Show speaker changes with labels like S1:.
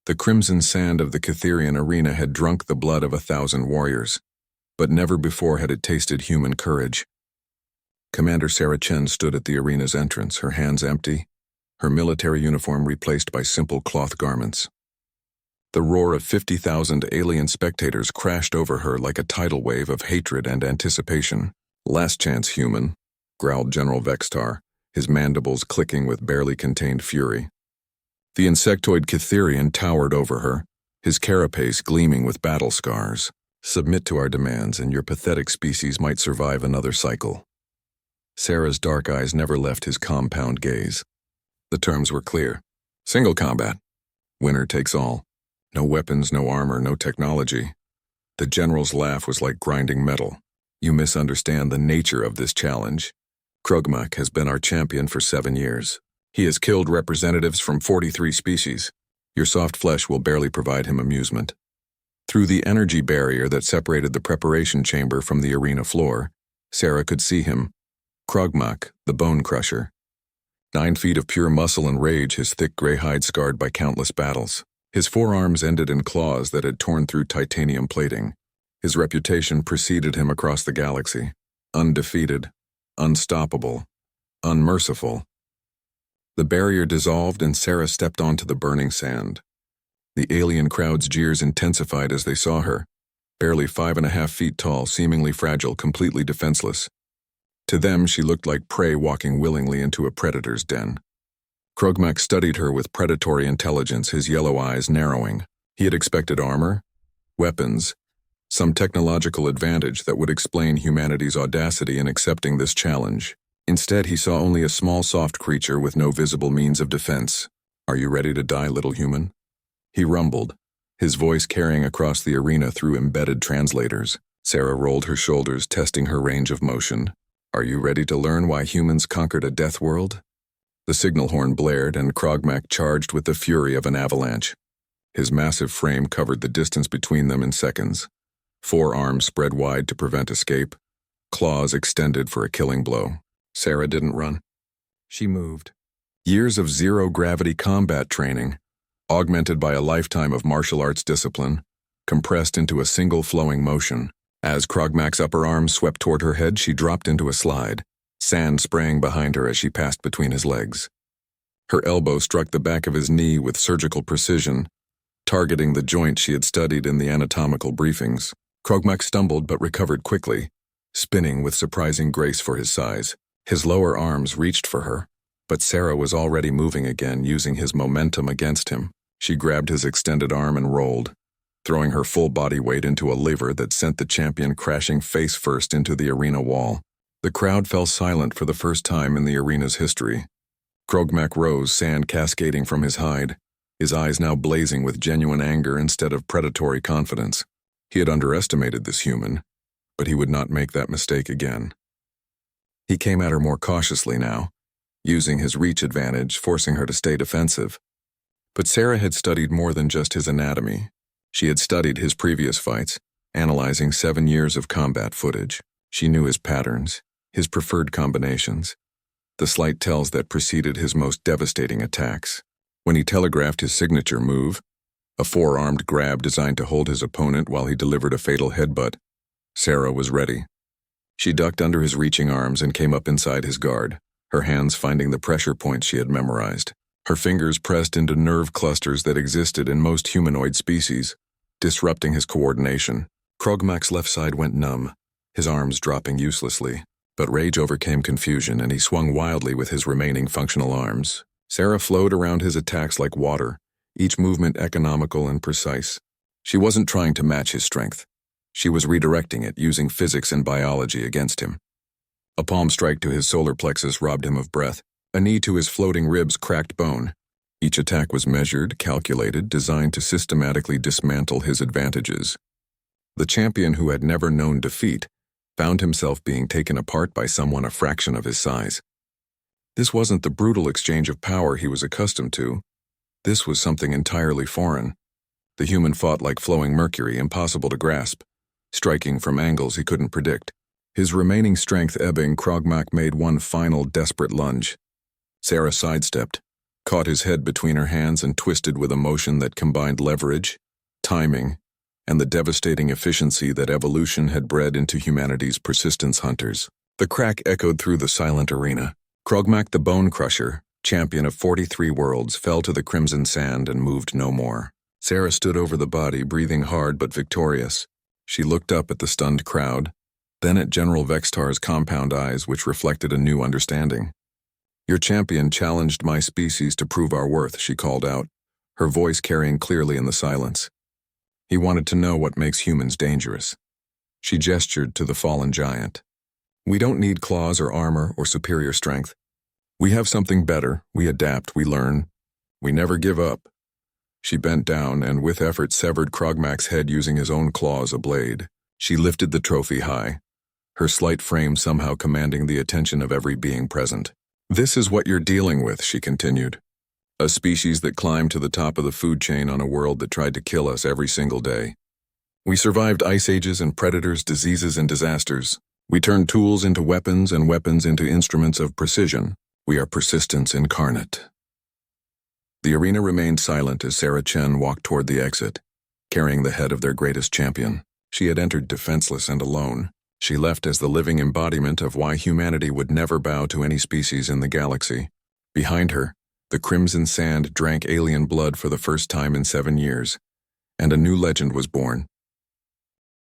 S1: The crimson sand of the Catherian arena had drunk the blood of 1,000 warriors, but never before had it tasted human courage. Commander Sarah Chen stood at the arena's entrance, her hands empty, her military uniform replaced by simple cloth garments. The roar of 50,000 alien spectators crashed over her like a tidal wave of hatred and anticipation. "Last chance, human," growled General Vextar, his mandibles clicking with barely contained fury. The insectoid Catherian towered over her, his carapace gleaming with battle scars. "Submit to our demands, and your pathetic species might survive another cycle." Sarah's dark eyes never left his compound gaze. The terms were clear. Single combat. Winner takes all. No weapons, no armor, no technology. The general's laugh was like grinding metal. "You misunderstand the nature of this challenge. Krogmak has been our champion for 7 years. He has killed representatives from 43 species. Your soft flesh will barely provide him amusement." Through the energy barrier that separated the preparation chamber from the arena floor, Sarah could see him. Krogmak, the Bone Crusher. 9 feet of pure muscle and rage, his thick gray hide scarred by countless battles. His forearms ended in claws that had torn through titanium plating. His reputation preceded him across the galaxy. Undefeated, unstoppable, unmerciful. The barrier dissolved and Sarah stepped onto the burning sand. The alien crowd's jeers intensified as they saw her, barely 5.5 feet tall, seemingly fragile, completely defenseless. To them, she looked like prey walking willingly into a predator's den. Krogmak studied her with predatory intelligence, his yellow eyes narrowing. He had expected armor, weapons, some technological advantage that would explain humanity's audacity in accepting this challenge. Instead, he saw only a small, soft creature with no visible means of defense. "Are you ready to die, little human?" He rumbled, his voice carrying across the arena through embedded translators. Sarah rolled her shoulders, testing her range of motion. "Are you ready to learn why humans conquered a death world?" The signal horn blared, and Krogmak charged with the fury of an avalanche. His massive frame covered the distance between them in seconds. 4 arms spread wide to prevent escape, claws extended for a killing blow. Sarah didn't run. She moved. Years of zero-gravity combat training, augmented by a lifetime of martial arts discipline, compressed into a single flowing motion. As Krogmak's upper arm swept toward her head, she dropped into a slide, sand spraying behind her as she passed between his legs. Her elbow struck the back of his knee with surgical precision, targeting the joint she had studied in the anatomical briefings. Krogmak stumbled but recovered quickly, spinning with surprising grace for his size. His lower arms reached for her, but Sarah was already moving again, using his momentum against him. She grabbed his extended arm and rolled, throwing her full body weight into a lever that sent the champion crashing face first into the arena wall. The crowd fell silent for the first time in the arena's history. Krogmak rose, sand cascading from his hide, his eyes now blazing with genuine anger instead of predatory confidence. He had underestimated this human, but he would not make that mistake again. He came at her more cautiously now, using his reach advantage, forcing her to stay defensive. But Sarah had studied more than just his anatomy. She had studied his previous fights, analyzing 7 years of combat footage. She knew his patterns, his preferred combinations, the slight tells that preceded his most devastating attacks. When he telegraphed his signature move, a 4-armed grab designed to hold his opponent while he delivered a fatal headbutt, Sarah was ready. She ducked under his reaching arms and came up inside his guard, her hands finding the pressure points she had memorized. Her fingers pressed into nerve clusters that existed in most humanoid species, disrupting his coordination. Krogmak's left side went numb, his arms dropping uselessly. But rage overcame confusion, and he swung wildly with his remaining functional arms. Sarah flowed around his attacks like water, each movement economical and precise. She wasn't trying to match his strength. She was redirecting it, using physics and biology against him. A palm strike to his solar plexus robbed him of breath. A knee to his floating ribs cracked bone. Each attack was measured, calculated, designed to systematically dismantle his advantages. The champion who had never known defeat found himself being taken apart by someone a fraction of his size. This wasn't the brutal exchange of power he was accustomed to. This was something entirely foreign. The human fought like flowing mercury, impossible to grasp, striking from angles he couldn't predict. His remaining strength ebbing, Krogmak made one final desperate lunge. Sarah sidestepped, caught his head between her hands and twisted with a motion that combined leverage, timing, and the devastating efficiency that evolution had bred into humanity's persistence hunters. The crack echoed through the silent arena. Krogmak the Bone Crusher, champion of 43 worlds, fell to the crimson sand and moved no more. Sarah stood over the body, breathing hard but victorious. She looked up at the stunned crowd, then at General Vextar's compound eyes, which reflected a new understanding. "Your champion challenged my species to prove our worth," she called out, her voice carrying clearly in the silence. "He wanted to know what makes humans dangerous." She gestured to the fallen giant. "We don't need claws or armor or superior strength. We have something better. We adapt, we learn. We never give up." She bent down and with effort severed Krogmak's head using his own claw as a blade. She lifted the trophy high, her slight frame somehow commanding the attention of every being present. "This is what you're dealing with," she continued. "A species that climbed to the top of the food chain on a world that tried to kill us every single day. We survived ice ages and predators, diseases and disasters. We turned tools into weapons and weapons into instruments of precision. We are persistence incarnate." The arena remained silent as Sarah Chen walked toward the exit, carrying the head of their greatest champion. She had entered defenseless and alone. She left as the living embodiment of why humanity would never bow to any species in the galaxy. Behind her, the crimson sand drank alien blood for the first time in 7 years, and a new legend was born.